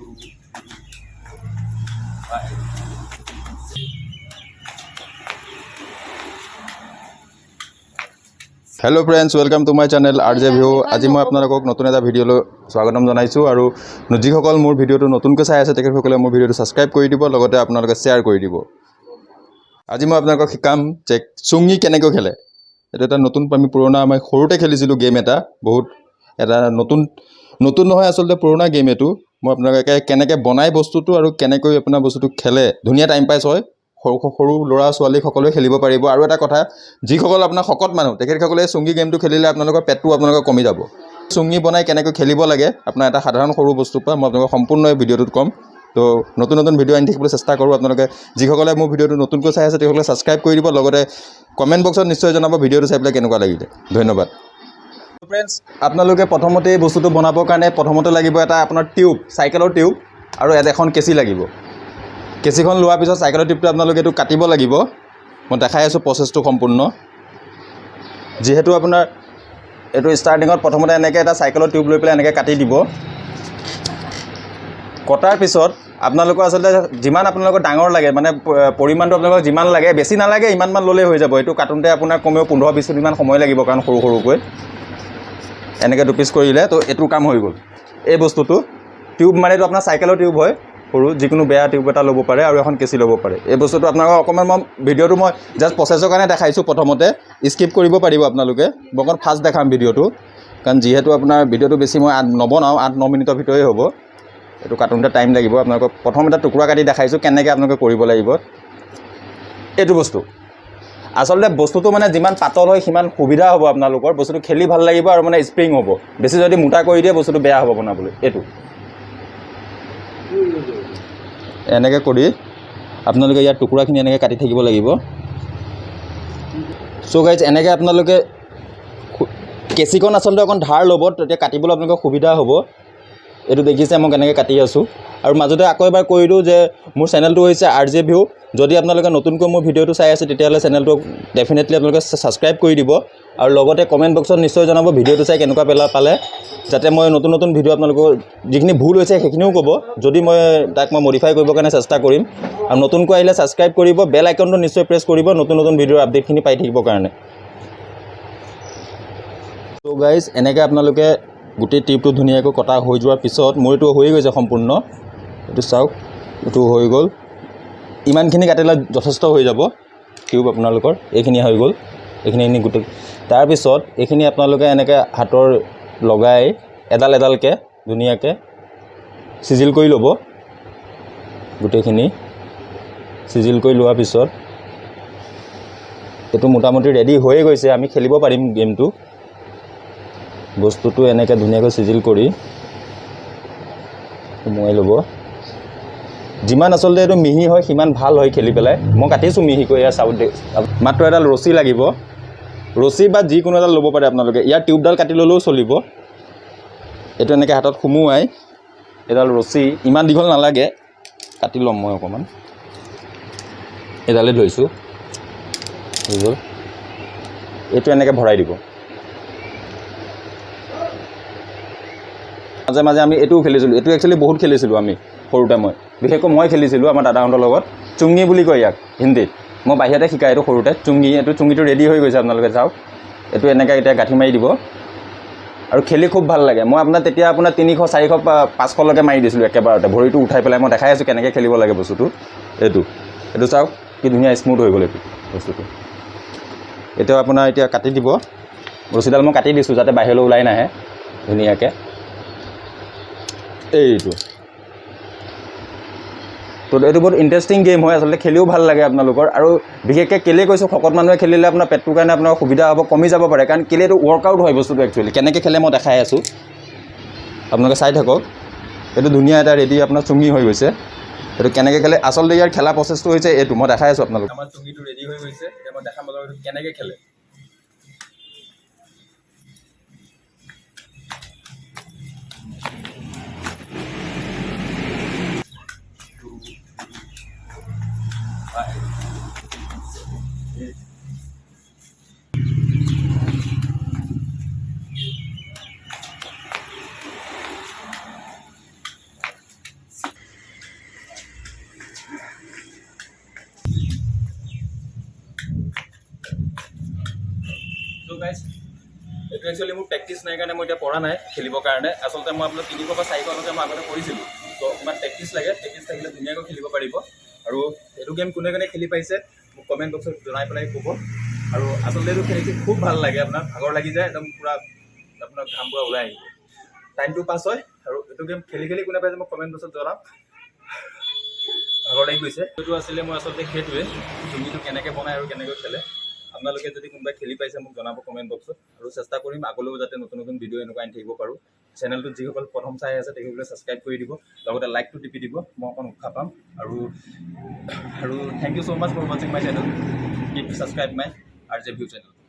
Hello friends, welcome to my channel RJ View। आज मैं आपनालोকক नतुन एटा video स्वागतम जनाइछु आरु जिসকल मोर भिडिओটো नतुनকৈ চাই আছে তেখেতসকলে मोर भिडिओটো সাবস্ক্राइब কৰি দিব, লগতে আপোনালোকে শেয়াৰ কৰি দিব। আজি মই আপোনালোকক শিকাম যে চুঙি কেনেকৈ খেলে। এটা নতুন আমি পুৰণা আমি সৰুতে খেলিছিলো গেম এটা, বহুত এটা নতুন নহয় আসলে পুৰণা গেম এটো। মই আপোনালোকে কেনেকৈ বনাই বস্তুটো আৰু কেনেকৈ আপোনাৰ বস্তুটো খেলে, ধুনীয়া টাইম পাস হয়। সৰু ল'ৰা ছোৱালী সকলোৱে খেলিব পাৰিব। আৰু এটা কথা, যিসকল আপোনাৰ শকত মানুহ তেখেতসকলে চুঙি গেমটো খেলিলে আপোনালোকৰ পেটটো আপোনালোকৰ কমি যাব। চুঙি বনাই কেনেকৈ খেলিব লাগে আপোনাৰ এটা সাধাৰণ সৰু বস্তুৰ পৰা মই আপোনালোকক সম্পূৰ্ণ ভিডিঅ'টোত ক'ম। তো নতুন ভিডিঅ' আনি থাকিবলৈ চেষ্টা কৰোঁ। আপোনালোকে যিসকলে মোৰ ভিডিঅ'টো নতুনকৈ চাই আছে তেওঁলোকে সাবস্ক্ৰাইব কৰি দিব, লগতে কমেণ্ট বক্সত নিশ্চয় জনাব ভিডিঅ'টো চাই পেলাই কেনেকুৱা লাগিলে। ধন্যবাদ। ফ্ৰেণ্ডছ, আপোনালোকে প্ৰথমতে এই বস্তুটো বনাবৰ কাৰণে প্ৰথমতে লাগিব এটা আপোনাৰ টিউব, চাইকেলৰ টিউব, আৰু এখন কেঁচি লাগিব। কেঁচিখন লোৱাৰ পিছত চাইকেলৰ টিউবটো আপোনালোকে এইটো কাটিব লাগিব। মই দেখাই আছোঁ প্ৰচেছটো সম্পূৰ্ণ। যিহেতু আপোনাৰ এইটো ষ্টাৰ্টিঙত প্ৰথমতে এনেকৈ এটা চাইকেলৰ টিউব লৈ পেলাই এনেকৈ কাটি দিব। কটাৰ পিছত আপোনালোকৰ আচলতে যিমান আপোনালোকৰ ডাঙৰ লাগে, মানে পৰিমাণটো আপোনালোকৰ যিমান লাগে, বেছি নালাগে, ইমানমান ল'লেই হৈ যাব। এইটো কাটোঁতে আপোনাৰ কমেও 15-20 মিনিটমান সময় লাগিব, কাৰণ সৰুকৈ এনেকৈ দুপিচ কৰিলে তো এইটো কাম হৈ গ'ল। এই বস্তুটো টিউব মানে এইটো আপোনাৰ চাইকেলৰ টিউব হয়, সৰু যিকোনো বেয়া টিউব এটা ল'ব পাৰে আৰু এখন কেঁচি ল'ব পাৰে। এই বস্তুটো আপোনালোকক অকণমান মই ভিডিঅ'টো মই জাষ্ট প্ৰচেছৰ কাৰণে দেখাইছোঁ। প্ৰথমতে স্কিপ কৰিব পাৰিব আপোনালোকে, মই অকণ ফাষ্ট দেখাম ভিডিঅ'টো, কাৰণ যিহেতু আপোনাৰ ভিডিঅ'টো বেছি মই নবনাওঁ, 8-9 মিনিটৰ ভিতৰতে হ'ব। এইটো কাটোঁতে টাইম লাগিব। আপোনালোকক প্ৰথম এটা টুকুৰা কাটি দেখাইছোঁ কেনেকৈ আপোনালোকে কৰিব লাগিব। এইটো বস্তু আচলতে বস্তুটো মানে যিমান পাতল হয় সিমান সুবিধা হ'ব আপোনালোকৰ, বস্তুটো খেলি ভাল লাগিব আৰু মানে স্প্ৰিং হ'ব। বেছি যদি মোটা কৰি দিয়ে বস্তুটো বেয়া হ'ব বনাবলৈ। এইটো এনেকৈ কৰি আপোনালোকে ইয়াৰ টুকুৰাখিনি এনেকৈ কাটি থাকিব লাগিব। চ' গাইজ, এনেকৈ আপোনালোকে কেঁচিখন আচলতে অকণ ধাৰ ল'ব, তেতিয়া কাটিবলৈ আপোনালোকৰ সুবিধা হ'ব। এইটো দেখিছে মই কেনেকৈ কাটি আছোঁ। আৰু মাজতে আকৌ এবাৰ কৈ দিওঁ যে মোৰ চেনেলটো হৈছে RJ View। যদি আপোনালোকে নতুনকৈ মোৰ ভিডিঅ'টো চাই আছে তেতিয়াহ'লে চেনেলটো ডেফিনেটলি আপোনালোকে ছাবস্ক্ৰাইব কৰি দিব, আৰু লগতে কমেণ্ট বক্সত নিশ্চয় জনাব ভিডিঅ'টো চাই কেনেকুৱা পালে, যাতে মই নতুন ভিডিঅ' আপোনালোকৰ যিখিনি ভুল হৈছে সেইখিনিও ক'ব, যদি মই তাক মডিফাই কৰিবৰ কাৰণে চেষ্টা কৰিম। আৰু নতুনকৈ আহিলে ছাবস্ক্ৰাইব কৰিব, বেল আইকনটো নিশ্চয় প্ৰেছ কৰিব নতুন ভিডিঅ'ৰ আপডেটখিনি পাই থাকিবৰ কাৰণে। ত' গাইজ, এনেকৈ আপোনালোকে গোটেই টিউবটো ধুনীয়াকৈ কটা হৈ যোৱাৰ পিছত মোৰ এইটো হৈ গৈছে সম্পূৰ্ণ। এইটো চাওক, এইটো হৈ গ'ল। ইমানখিনি কাটিলে যথেষ্ট হৈ যাব টিউব আপোনালোকৰ। এইখিনি হৈ গ'ল, এইখিনি গোটেই। তাৰপিছত এইখিনি আপোনালোকে এনেকৈ হাতৰ লগাই এডালকৈ ধুনীয়াকৈ চিজিল কৰি ল'ব। গোটেইখিনি চিজিল কৰি লোৱাৰ পিছত এইটো মোটামুটি ৰেডি হৈয়ে গৈছে, আমি খেলিব পাৰিম গেমটো। বস্তুটো এনেকৈ ধুনীয়াকৈ চিজিল কৰি সোমোৱাই ল'ব। যিমান আচলতে এইটো মিহি হয় সিমান ভাল হয় খেলি পেলাই। মই কাটিছোঁ মিহিকৈ, এয়া চাউল মাত্ৰ এডাল ৰছী লাগিব, ৰছী বা যিকোনো এডাল ল'ব পাৰে আপোনালোকে। ইয়াৰ টিউবডাল কাটি ল'লেও চলিব। এইটো এনেকৈ হাতত সোমোৱাই এডাল ৰছী, ইমান দীঘল নালাগে, কাটি ল'ম মই অকণমান। এডালে ধৰিছোঁ, হৈ গ'ল। এইটো এনেকৈ ভৰাই দিব। মাজে মাজে আমি এইটোও খেলিছিলোঁ। এইটো একচুৱেলি বহুত খেলিছিলোঁ আমি সৰুতে। বিশেষকৈ মই খেলিছিলোঁ আমাৰ দাদাহঁতৰ লগত। চুঙি বুলি কয় ইয়াক হিন্দীত, মই বাহিৰতে শিকাই এইটো সৰুতে। চুঙি, এইটো চুঙিটো ৰেডি হৈ গৈছে, আপোনালোকে চাওক। এইটো এনেকৈ এতিয়া গাঁঠি মাৰি দিব, আৰু খেলি খুব ভাল লাগে। মই তেতিয়া 300, 400, 500লৈকে মাৰি দিছিলোঁ একেবাৰতে, ভৰিটো উঠাই পেলাই। মই দেখাই আছোঁ কেনেকৈ খেলিব লাগে বস্তুটো। এইটো চাওক কি ধুনীয়া স্মুথ হৈ গ'ল এইটো বস্তুটো। এতিয়া আপোনাৰ কাটি দিব। ৰছীডাল মই কাটি দিছোঁ যাতে বাহিৰলৈ ওলাই নাহে ধুনীয়াকৈ। এইটো তো এইটো বহুত ইণ্টাৰেষ্টিং গেম হয় আচলতে, খেলিও ভাল লাগে আপোনালোকৰ। আৰু বিশেষকৈ কেলৈ কৈছোঁ, শকত মানুহে খেলিলে আপোনাৰ পেটটোৰ কাৰণে আপোনাৰ সুবিধা হ'ব, কমি যাব পাৰে। কাৰণ কেলৈ এইটো ৱৰ্কআউট হয় বস্তুটো একচুৱেলি। কেনেকৈ খেলে মই দেখাই আছোঁ, আপোনালোকে চাই থাকক। এইটো ধুনীয়া এটা ৰেডি আপোনাৰ চুঙি হৈ গৈছে। এইটো কেনেকৈ খেলে আচলতে, ইয়াৰ খেলা প্ৰচেছটো হৈছে এইটো, মই দেখাই আছোঁ আপোনালোকক। আমাৰ চুঙিটো ৰেডি হৈ গৈছে, এতিয়া মই দেখাম আপোনালোকক কেনেকৈ খেলে। গাইজ এইটো একচুৱেলি মোৰ প্ৰেক্টিচ নাই কাৰণে মই এতিয়া পৰা নাই খেলিবৰ কাৰণে আচলতে মই আপোনাৰ 300 বা 400লৈকে মই আগতে কৰিছিলোঁ তো অকণমান প্ৰেক্টিচ লাগে প্ৰেক্টিচ থাকিলে ধুনীয়াকৈ খেলিব পাৰিব আৰু এইটো গেম কোনে কোনে খেলি পাইছে মোক কমেণ্ট বক্সত জনাই পেলাই ক'ব আৰু আচলতে এইটো খেলি খুব ভাল লাগে আপোনাৰ ভাগৰ লাগি যায় একদম পূৰা আপোনাৰ ঘাম পূৰা ওলাই আহিব টাইমটো পাছ হয় আৰু এইটো গেম খেলি খেলি কোনে পাইছে মোক কমেণ্ট বক্সত জনাওক ভাগৰ লাগি গৈছে এইটো আছিলে মই আচলতে সেইটোৱে জুমিটো কেনেকৈ বনায় আৰু কেনেকৈ খেলে আপোনালোকে যদি কোনোবাই খেলি পাইছে মোক জনাব কমেণ্ট বক্সত আৰু চেষ্টা কৰিম আগলৈও যাতে নতুন নতুন ভিডিঅ' এনেকুৱা আনি থাকিব পাৰোঁ চেনেলটোত যিসকল প্ৰথম চাই আছে তেখেতসকলে ছাবস্ক্ৰাইব কৰি দিব লগতে লাইকটো টিপি দিব মই অকণ উৎসাহ পাম আৰু thank you so' much for ৱাচিং my channel keep subscribe my RJ View channel